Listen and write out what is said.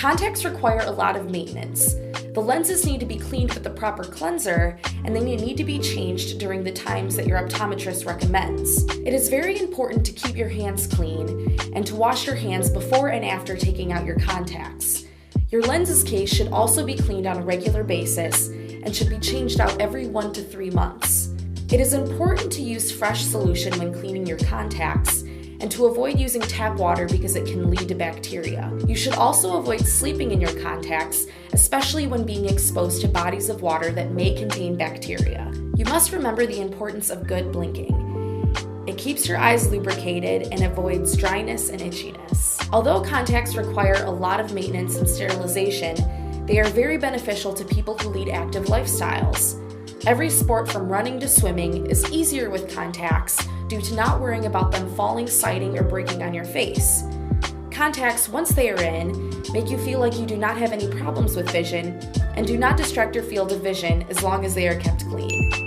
Contacts require a lot of maintenance. The lenses need to be cleaned with the proper cleanser, and they need to be changed during the times that your optometrist recommends. It is very important to keep your hands clean and to wash your hands before and after taking out your contacts. Your lenses case should also be cleaned on a regular basis and should be changed out every 1 to 3 months. It is important to use fresh solution when cleaning your contacts and to avoid using tap water because it can lead to bacteria. You should also avoid sleeping in your contacts, especially when being exposed to bodies of water that may contain bacteria. You must remember the importance of good blinking. It keeps your eyes lubricated and avoids dryness and itchiness. Although contacts require a lot of maintenance and sterilization, they are very beneficial to people who lead active lifestyles. Every sport from running to swimming is easier with contacts due to not worrying about them falling, sighting, or breaking on your face. Contacts, once they are in, make you feel like you do not have any problems with vision and do not distract your field of vision as long as they are kept clean.